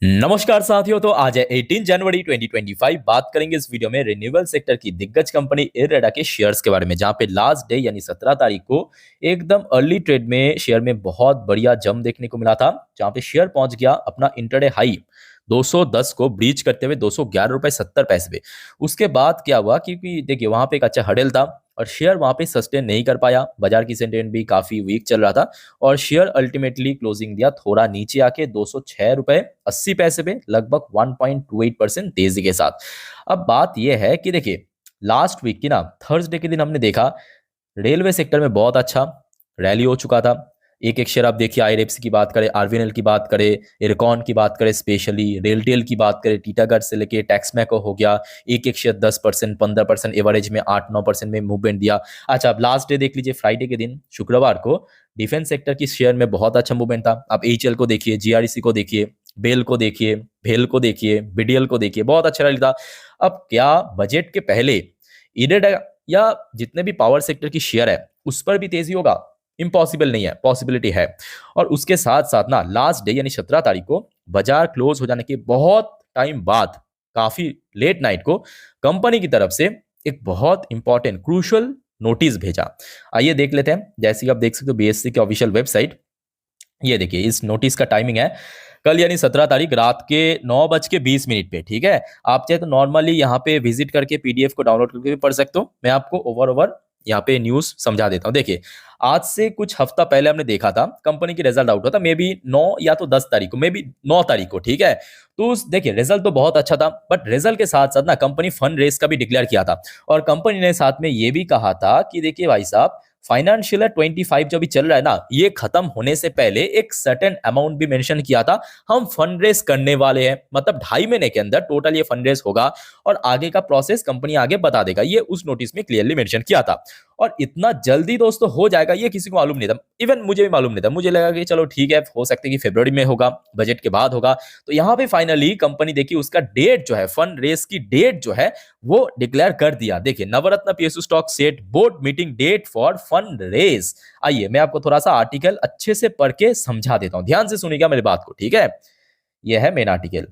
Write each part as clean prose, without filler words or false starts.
नमस्कार साथियों। तो आज है 18 जनवरी 2025। बात करेंगे इस वीडियो में रिन्यूएबल सेक्टर की दिग्गज कंपनी इरेडा के शेयर्स के बारे में, जहां पे लास्ट डे यानी 17 तारीख को एकदम अर्ली ट्रेड में शेयर में बहुत बढ़िया जंप देखने को मिला था, जहां पे शेयर पहुंच गया अपना इंटरडे हाई 210 को ब्रीच करते हुए 211 रुपए 70 पैसे पे। उसके बाद क्या हुआ, क्योंकि देखिए वहां पे एक अच्छा हडल था और शेयर वहां पे सस्टेन नहीं कर पाया। बाजार की सेंटिमेंट भी काफी वीक चल रहा था और शेयर अल्टीमेटली क्लोजिंग दिया थोड़ा नीचे आके 206 रुपए 80 पैसे पे, लगभग 1.28% तेजी के साथ। अब बात यह है कि देखिए लास्ट वीक की ना थर्सडे के दिन हमने देखा रेलवे सेक्टर में बहुत अच्छा रैली हो चुका था। एक एक शेयर आप देखिए, आईआरएफसी की बात करें, आरवीएनएल की बात करें, इरकॉन की बात करें, स्पेशली रेलटेल की बात करें, टीटागढ़ से लेके टैक्समैको हो गया, एक एक शेयर 10% 15% एवरेज में 8-9% में मूवमेंट दिया। अच्छा, अब लास्ट डे देख लीजिए, फ्राइडे के दिन शुक्रवार को डिफेंस सेक्टर की शेयर में बहुत अच्छा मूवमेंट था। आप एचएल को देखिए, जीआरईसी को देखिए, बेल को देखिए, भेल को देखिए, बीडीएल को देखिए, बहुत अच्छा रैली था। अब क्या बजट के पहले इरेडा या जितने भी पावर सेक्टर की शेयर है उस पर भी तेजी होगा? इम्पॉसिबल नहीं है, पॉसिबिलिटी है। और उसके साथ साथ ना लास्ट डे यानी 17 तारीख को बाजार क्लोज हो जाने के बहुत टाइम बाद, काफी लेट नाइट को कंपनी की तरफ से एक बहुत इंपॉर्टेंट क्रूशल नोटिस भेजा। आइए देख लेते हैं। जैसे कि आप देख सकते हो बीएससी के ऑफिशियल वेबसाइट, ये देखिए इस नोटिस का टाइमिंग है कल यानी 17 तारीख रात के 9:20 पे। ठीक है, आप चाहे तो नॉर्मली यहाँ पे विजिट करके पीडीएफ को डाउनलोड करके भी पढ़ सकते हो। मैं आपको ओवर यहाँ पे न्यूज समझा देता हूँ। देखिए, आज से कुछ हफ्ता पहले हमने देखा था कंपनी की रिजल्ट आउट होता, मे बी 9 या तो 10 तारीख को, मे बी 9 तारीख को। ठीक है, तो देखिए रिजल्ट तो बहुत अच्छा था, बट रिजल्ट के साथ साथ ना कंपनी फंड रेस का भी डिक्लेयर किया था और कंपनी ने साथ में ये भी कहा था कि देखिए भाई साहब, फाइनेंशियल 25 जो भी चल रहा है ना, ये खत्म होने से पहले एक सर्टेन अमाउंट भी मेंशन किया था, हम फंड रेस करने वाले हैं। मतलब 2.5 महीने के अंदर टोटल ये फंड रेस होगा और आगे का प्रोसेस कंपनी आगे बता देगा, ये उस नोटिस में क्लियरली मेंशन किया था। और इतना जल्दी दोस्तों हो जाएगा ये किसी को मालूम नहीं था, इवन मुझे भी मालूम नहीं था। मुझे लगा कि चलो ठीक है, हो सकता है कि फरवरी में होगा, बजट के बाद होगा। तो यहाँ पे फाइनली कंपनी देखिए उसका डेट जो है, फंड रेस की डेट जो है वो डिक्लेयर कर दिया। देखिए, Navratna PSU stock set board meeting date for fund raise. आइए मैं आपको थोड़ा सा आर्टिकल अच्छे से पढ़ के समझा देता हूं, ध्यान से सुनिएगा मेरी बात को। ठीक है, यह है main article.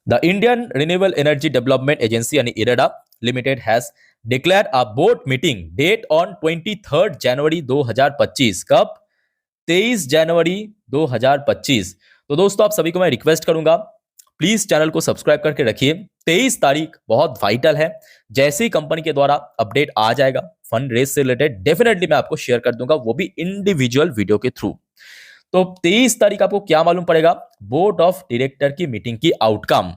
The Indian renewable energy development agency यानी IREDA limited has declared a board meeting date on 23 January 2025। कब? 23 जनवरी 2025। तो दोस्तों आप सभी को मैं रिक्वेस्ट करूंगा, प्लीज चैनल को सब्सक्राइब करके रखिए। 23 तारीख बहुत वाइटल है। जैसे ही कंपनी के द्वारा अपडेट आ जाएगा फंड रेस से रिलेटेड, डेफिनेटली मैं आपको शेयर कर दूंगा, वो भी इंडिविजुअल वीडियो के थ्रू। तो 23 तारीख आपको क्या मालूम पड़ेगा? बोर्ड ऑफ डायरेक्टर की मीटिंग की आउटकम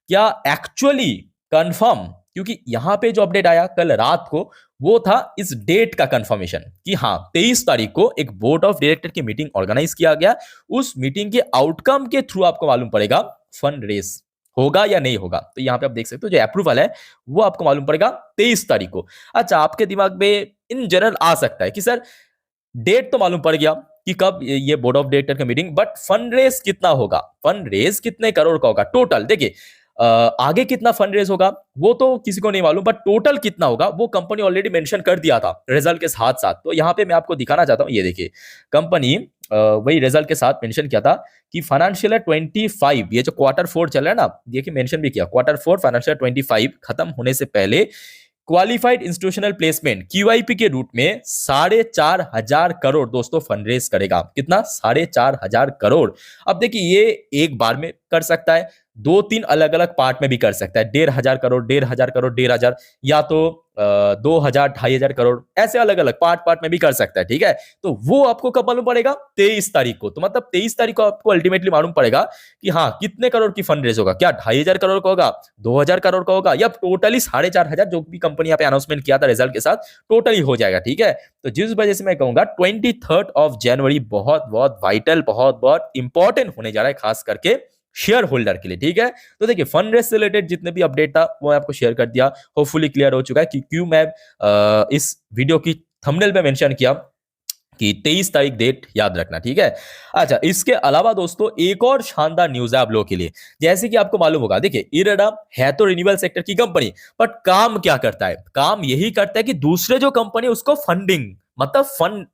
क्या एक्चुअली कंफर्म, क्योंकि यहां पे जो अपडेट आया कल रात को वो था इस डेट का कंफर्मेशन कि हाँ 23 तारीख को एक बोर्ड ऑफ डायरेक्टर की मीटिंग ऑर्गेनाइज किया गया। उस मीटिंग के आउटकम के थ्रू आपको मालूम पड़ेगा फंड रेस होगा या नहीं होगा। तो यहां पे आप देख सकते हो जो अप्रूवल है वो आपको मालूम पड़ेगा 23 तारीख को। अच्छा, आपके दिमाग में इन जनरल आ सकता है कि सर डेट तो मालूम पड़ गया कि कब ये बोर्ड ऑफ डायरेक्टर का मीटिंग, बट फंड रेस कितना होगा, फंड रेस कितने करोड़ का होगा टोटल? देखिए आगे कितना फंड रेस होगा वो तो किसी को नहीं मालूम, बट टोटल कितना होगा वो कंपनी ऑलरेडी मेंशन कर दिया था रिजल्ट के साथ साथ। तो यहाँ पे मैं आपको दिखाना चाहता हूँ, ये देखिए कंपनी वही रिजल्ट के साथ मेंशन किया था कि फाइनेंशियल 25, ये जो क्वार्टर 4 चल रहा है ना, देखिए मेंशन भी किया क्वार्टर 4 फाइनेंशियल 25 खत्म होने से पहले क्वालिफाइड इंस्टीट्यूशनल प्लेसमेंट क्यूआईपी के रूट में 4,500 करोड़ दोस्तों फंड रेज करेगा। कितना? 4,500 करोड़। अब देखिए ये एक बार में कर सकता है, 2-3 अलग अलग पार्ट में भी कर सकता है, 1,500 करोड़ 1,500 करोड़ 1,500, या तो 2,000 2,500 करोड़, ऐसे अलग अलग पार्ट में भी कर सकता है। ठीक है, तो वो आपको कब मालूम पड़ेगा? 23 तारीख को। तो मतलब 23 तारीख को आपको अल्टीमेटली मालूम पड़ेगा कि हाँ कितने करोड़ की फंड रेज होगा, क्या 2,500 करोड़ का होगा, 2,000 करोड़ का होगा, या टोटली 4,500, जो भी कंपनी यहाँ पे अनाउंसमेंट किया था रिजल्ट के साथ टोटली हो जाएगा। ठीक है, तो जिस वजह से मैं कहूंगा 23 बहुत बहुत वाइटल, बहुत बहुत इंपॉर्टेंट होने जा रहा है, खास करके शेयर होल्डर के लिए। ठीक है, तो देखिए फंड रेस से रिलेटेड जितने भी अपडेट था वो मैं आपको शेयर कर दिया, होपफुली क्लियर हो चुका है कि क्यों मैं इस वीडियो की थंबनेल में मेंशन किया कि 23 तारीख डेट याद रखना। ठीक है, अच्छा इसके अलावा दोस्तों एक और शानदार न्यूज है आप लोगों के लिए। जैसे कि आपको मालूम होगा, देखिए इरेडा है तो रिन्यूएबल सेक्टर की कंपनी, बट काम क्या करता है? काम यही करता है कि दूसरे जो कंपनी उसको फंडिंग, मतलब फंड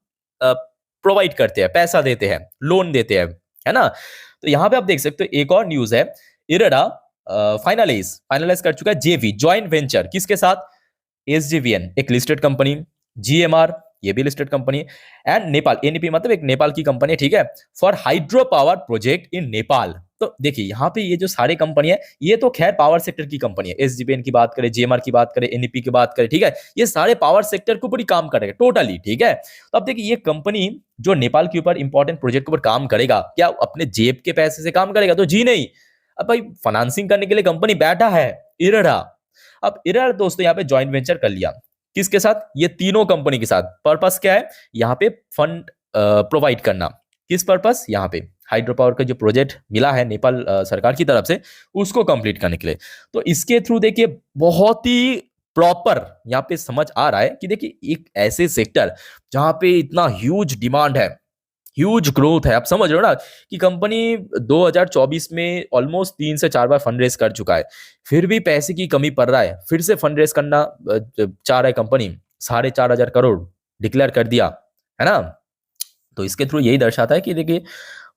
प्रोवाइड करते हैं, पैसा देते हैं, लोन देते हैं, है ना। तो यहाँ पे आप देख सकते हो एक और न्यूज है, इरेडा फाइनलाइज कर चुका है जेवी ज्वाइंट वेंचर किसके साथ, एसजेवीएन एक लिस्टेड कंपनी, जीएमआर ये भी listed company, and Nepal NEP मतलब एक नेपाल की कंपनी है, ठीक है, for hydro power project in Nepal. तो देखिए यहाँ पे ये जो सारे कंपनी है ये तो खैर पावर सेक्टर की कंपनी है, एसजेवीएन की बात करें, जीएमआर की बात करें, एनईपी की बात करें, ठीक है, ये सारे पावर सेक्टर के ऊपर ही काम करेगा टोटली, ठीक है। तो अब देखिए ये कंपनी जो नेपाल के ऊपर इंपॉर्टेंट प्रोजेक्ट के ऊपर काम करेगा, क्या अपने जेब के पैसे से काम करेगा, तो जी नहीं। अब भाई फाइनेंसिंग करने के लिए कंपनी बैठा है इरेडा। अब इरेडा दोस्तों यहाँ पे ज्वाइंट वेंचर कर लिया किसके साथ, ये तीनों कंपनी के साथ। पर्पस क्या है, यहाँ पे फंड प्रोवाइड करना, किस पर्पस, यहाँ पे हाइड्रो पावर का जो प्रोजेक्ट मिला है नेपाल सरकार की तरफ से उसको कंप्लीट करने के लिए। तो इसके थ्रू देखिए बहुत ही प्रॉपर यहाँ पे समझ आ रहा है कि देखिए एक ऐसे सेक्टर जहां पे इतना ह्यूज डिमांड है, ह्यूज ग्रोथ है, आप समझ रहे हो ना कि कंपनी 2024 में ऑलमोस्ट 3 से 4 बार फंड रेज कर चुका है, फिर भी पैसे की कमी पड़ रहा है, फिर से फंड रेज करना चाह रहा है कंपनी, 4,500 करोड़ डिक्लेयर कर दिया, है ना। तो इसके थ्रू यही दर्शाता है कि देखिए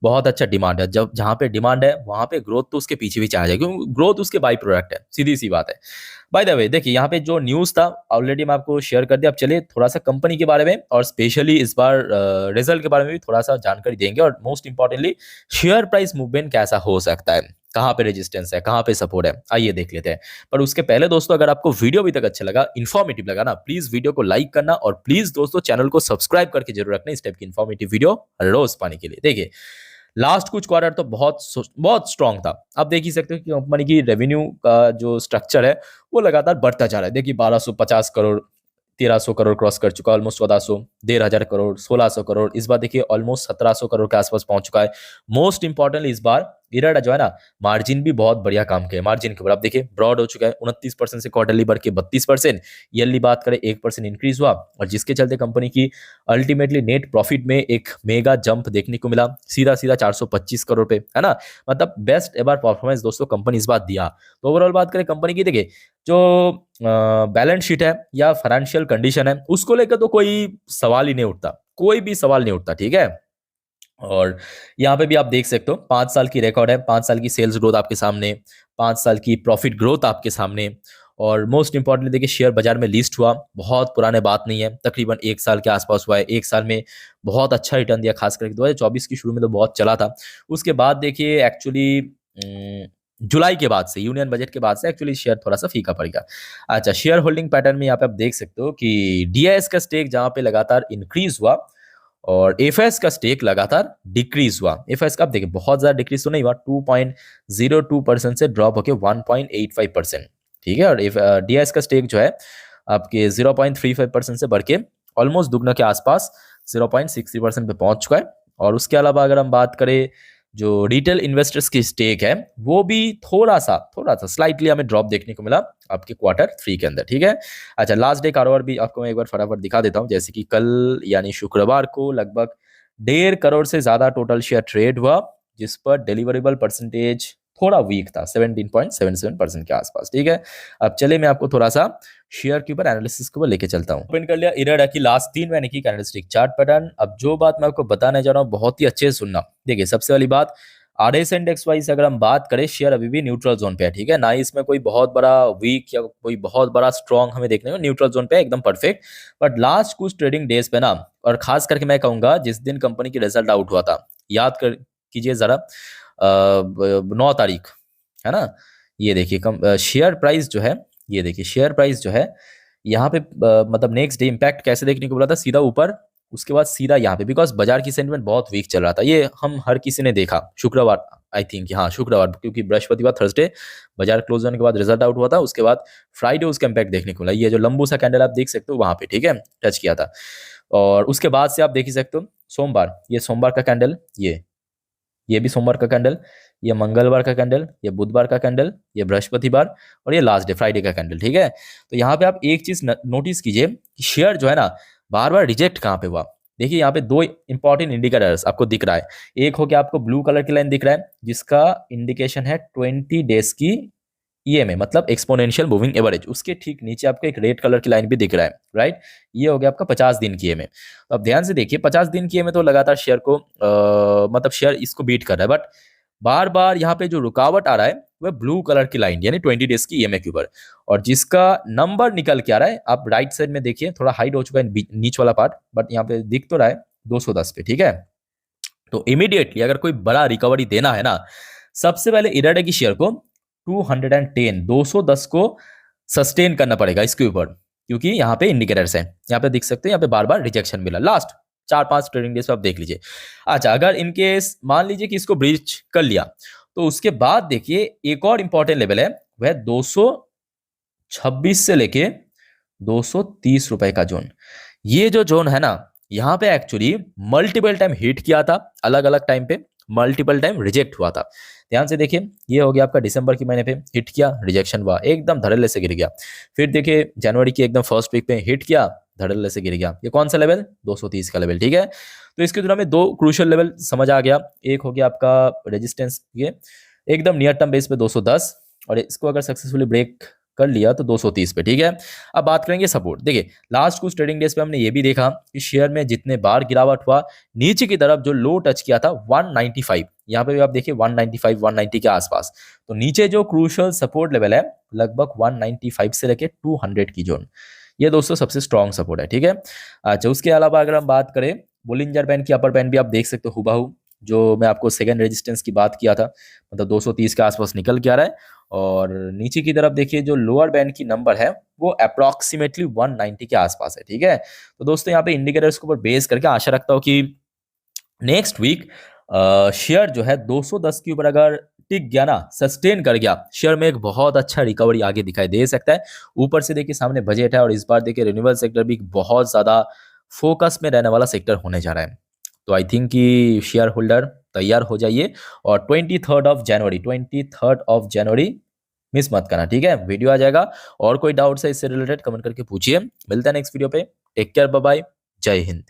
बहुत अच्छा डिमांड है, जब जहां पे डिमांड है वहां पे ग्रोथ तो उसके पीछे भी चाह जाएगी, क्योंकि ग्रोथ उसके बाई प्रोडक्ट है, सीधी सी बात है। बाय द वे देखिए यहाँ पे जो न्यूज था ऑलरेडी मैं आपको शेयर कर दिया, अब चलिए थोड़ा सा कंपनी के बारे में और स्पेशली इस बार रिजल्ट के बारे में भी थोड़ा सा जानकारी देंगे, और most importantly share price movement कैसा हो सकता है, कहाँ पे रेजिस्टेंस है, कहाँ पे सपोर्ट है, आइए देख लेते हैं। पर उसके पहले दोस्तों अगर आपको वीडियो अभी तक अच्छा लगा, इन्फॉर्मेटिव लगा ना, प्लीज वीडियो को लाइक करना और प्लीज दोस्तों चैनल को सब्सक्राइब करके जरूर रखना इस टाइप की इन्फॉर्मेटिव वीडियो रोज पाने के लिए। देखिए लास्ट कुछ क्वार्टर तो बहुत स्ट्रांग था, आप देख ही सकते हो कि कंपनी की रेवेन्यू का जो स्ट्रक्चर है वो लगातार बढ़ता जा रहा है। देखिए 1250 करोड़, 1300 करोड़ क्रॉस कर चुका है, ऑलमोस्ट 1400, 1500 करोड़, 1600 करोड़, इस बार देखिए ऑलमोस्ट 1700 करोड़ के आसपास पहुंच चुका है। मोस्ट इंपॉर्टेंटली इस बार इराडा जो है ना मार्जिन भी बहुत बढ़िया काम किया है, मार्जिन के ऊपर आप देखिए ब्रॉड हो चुका है 29% से क्वार्टरली बढ़ के 32%, ईयरली बात करें 1% इंक्रीज हुआ, और जिसके चलते कंपनी की अल्टीमेटली नेट प्रॉफिट में एक मेगा जंप देखने को मिला, सीधा सीधा 425 करोड़ पे, है ना। मतलब बेस्ट एवर परफॉर्मेंस दोस्तों कंपनी इस बार दिया। तो ओवरऑल बात करें कंपनी की, देखिए जो बैलेंस शीट है या फाइनेंशियल कंडीशन है उसको लेकर तो कोई सवाल ही नहीं उठता, कोई भी सवाल नहीं उठता, ठीक है। और यहाँ पे भी आप देख सकते हो 5 साल की रिकॉर्ड है, 5 साल की सेल्स ग्रोथ आपके सामने, 5 साल की प्रॉफिट ग्रोथ आपके सामने, और मोस्ट इंपॉर्टेंटली देखिए शेयर बाजार में लिस्ट हुआ, बहुत पुराने बात नहीं है, तकरीबन 1 साल के आसपास हुआ है, 1 साल में बहुत अच्छा रिटर्न दिया, खास करके 2024 की शुरू में तो बहुत चला था। उसके बाद देखिए एक्चुअली जुलाई के बाद से, यूनियन बजट के बाद से एक्चुअली शेयर थोड़ा सा फीका पड़ गया। अच्छा शेयर होल्डिंग पैटर्न में यहाँ पे आप देख सकते हो कि डीआईएस का स्टेक जहाँ पे लगातार इंक्रीज हुआ और एफएस का स्टेक लगातार डिक्रीज हुआ। एफएस का आप देखिए बहुत ज्यादा डिक्रीज तो नहीं हुआ, 2.02% से ड्रॉप होकर 1.85%, ठीक है। और डीएस का स्टेक जो है आपके 0.35% से बढ़ के ऑलमोस्ट दुगना के आसपास 0.60% पे पहुंच चुका है। और उसके अलावा अगर हम बात करें जो रिटेल इन्वेस्टर्स की स्टेक है वो भी थोड़ा सा स्लाइटली हमें ड्रॉप देखने को मिला आपके Q3 के अंदर, ठीक है। अच्छा लास्ट डे कारोबार भी आपको मैं एक बार फटाफट दिखा देता हूं, जैसे कि कल यानी शुक्रवार को लगभग 1.5 करोड़ से ज्यादा टोटल शेयर ट्रेड हुआ, जिस पर डिलीवरेबल परसेंटेज थोड़ा वीक था 17.77% के आसपास, ठीक है। अब चले मैं आपको थोड़ा सा शेयर के ऊपर एनालिसिस के ऊपर लेके चलता हूँ। ओपन कर लिया इरेडा की लास्ट 3 महीने की कैंडलस्टिक चार्ट पैटर्न। अब जो बात मैं आपको बताने जा रहा हूँ बहुत ही अच्छे से सुनना। देखिए सबसे वाली बात, आरएस इंडेक्स वाइज अगर हम बात करें शेयर अभी भी न्यूट्रल जोन पे है, ठीक है ना, इसमें कोई बहुत बड़ा वीक या कोई बहुत बड़ा स्ट्रॉन्ग हमें देखने को, न्यूट्रल जोन पे है एकदम परफेक्ट। बट लास्ट कुछ ट्रेडिंग डेज पे ना, और खास करके मैं कहूंगा जिस दिन कंपनी की रिजल्ट आउट हुआ था, याद कर कीजिए जरा 9 तारीख, है ना। ये देखिए शेयर प्राइस जो है, ये देखिए शेयर प्राइस जो है यहाँ पे मतलब नेक्स्ट डे इम्पैक्ट कैसे देखने को मिला था, सीधा ऊपर, उसके बाद सीधा यहाँ पे, बिकॉज बाजार की सेंटिमेंट बहुत वीक चल रहा था, ये हम हर किसी ने देखा शुक्रवार, आई थिंक हाँ शुक्रवार, क्योंकि बृहस्पतिवार थर्सडे बाजार क्लोज होने के बाद रिजल्ट आउट हुआ था, उसके बाद फ्राइडे उसका इम्पैक्ट देखने को मिला। ये जो लंबू सा कैंडल आप देख सकते हो वहां पे, ठीक है, टच किया था। और उसके बाद से आप देख ही सकते हो सोमवार, ये सोमवार का कैंडल, ये भी सोमवार का कैंडल, ये मंगलवार का कैंडल, ये बुधवार का कैंडल, ये बृहस्पतिवार, और ये लास्ट डे फ्राइडे का कैंडल, ठीक है। तो यहाँ पे आप एक चीज नोटिस कीजिए कि शेयर जो है ना बार बार रिजेक्ट कहाँ पे हुआ। देखिए यहाँ पे 2 इंपॉर्टेंट इंडिकेटर्स आपको दिख रहा है, एक हो गया आपको ब्लू कलर की लाइन दिख रहा है जिसका इंडिकेशन है 20 डेज की ईएमए मतलब एक्सपोनेंशियल मूविंग एवरेज, उसके ठीक नीचे आपको एक रेड कलर की लाइन भी दिख रहा है, राइट। ये हो गया आपका 50 दिन की ईएमए। तो अब ध्यान से देखिए 50 दिन की ईएमए तो लगातार शेयर को मतलब शेयर इसको बीट कर रहा है, बट बार बार यहाँ पे जो रुकावट आ रहा है वह ब्लू कलर की लाइन यानी 20 डेज की ईएमए के ऊपर, और जिसका नंबर निकल के आ रहा है, आप राइट साइड में देखिए थोड़ा हाइड हो चुका है नीच वाला पार्ट, बट यहाँ पे दिख तो रहा है 210 पे, ठीक है। तो इमीडिएटली अगर कोई बड़ा रिकवरी देना है ना, सबसे पहले इराडा की शेयर को 210 210 को सस्टेन करना पड़ेगा इसके ऊपर, क्योंकि यहाँ पे इंडिकेटर्स हैं, यहाँ पे देख सकते हैं, यहाँ पे बार बार रिजेक्शन मिला लास्ट 4-5 ट्रेडिंग डेज पे, आप देख लीजिए। अच्छा, अगर इनकेस मान लीजिए कि इसको ब्रीच कर लिया, तो उसके बाद देखिए एक और इंपॉर्टेंट लेवल है, वह 226 से लेके 230 रुपए का जोन। ये जो जोन है ना, यहाँ पे एक्चुअली मल्टीपल टाइम हिट किया था, अलग अलग टाइम पे मल्टीपल टाइम रिजेक्ट हुआ था। ध्यान से देखिए, ये हो गया आपका दिसंबर के महीने पे हिट किया, रिजेक्शन हुआ, एकदम धड़ल्ले से गिर गया। फिर देखिए जनवरी की एकदम फर्स्ट वीक पे हिट किया, धड़ल्ले से गिर गया। ये कौन सा लेवल? 230 का लेवल, ठीक है। तो इसके द्वारा में दो क्रूशियल लेवल समझ आ गया। एक हो गया आपका रेजिस्टेंस, ये एकदम नियर टर्म बेस पे 210, और इसको अगर सक्सेसफुली ब्रेक कर लिया तो 230 पे, ठीक है। अब बात करेंगे सपोर्ट। देखिए लास्ट कुछ ट्रेडिंग डेज पे हमने ये भी देखा कि शेयर में जितने बार गिरावट हुआ, नीचे की तरफ जो लो टच किया था 195, यहाँ पे भी आप देखिए 195 190 के आसपास, तो नीचे जो क्रूशियल सपोर्ट लेवल है लगभग 195 से लेके 200 की जोन, ये दोस्तों सबसे स्ट्रॉन्ग सपोर्ट है, ठीक है। अच्छा, उसके अलावा अगर हम बात करें बोलिंजर बैंड की अपर बैंड भी आप देख सकते हो हुबहू, जो मैं आपको सेकंड रेजिस्टेंस की बात किया था, मतलब 230 के आसपास निकल के आ रहा है। और नीचे की तरफ देखिए जो लोअर बैंड की नंबर है वो अप्रॉक्सीमेटली 190 के आसपास है, ठीक है। तो दोस्तों यहाँ पे इंडिकेटर्स के ऊपर बेस करके आशा रखता हूँ कि नेक्स्ट वीक शेयर जो है 210 के ऊपर अगर टिक गया ना, सस्टेन कर गया, शेयर में एक बहुत अच्छा रिकवरी आगे दिखाई दे सकता है। ऊपर से देखिए सामने बजट है, और इस बार देखिए रिन्यूएबल सेक्टर भी बहुत ज्यादा फोकस में रहने वाला सेक्टर होने जा रहा है। तो आई थिंक कि शेयर होल्डर तैयार हो जाइए, और 23 ऑफ जनवरी मिस मत करना, ठीक है। वीडियो आ जाएगा, और कोई डाउट्स है इससे रिलेटेड कमेंट करके पूछिए। मिलते हैं नेक्स्ट वीडियो पे। टेक केयर, बाय बाय, जय हिंद।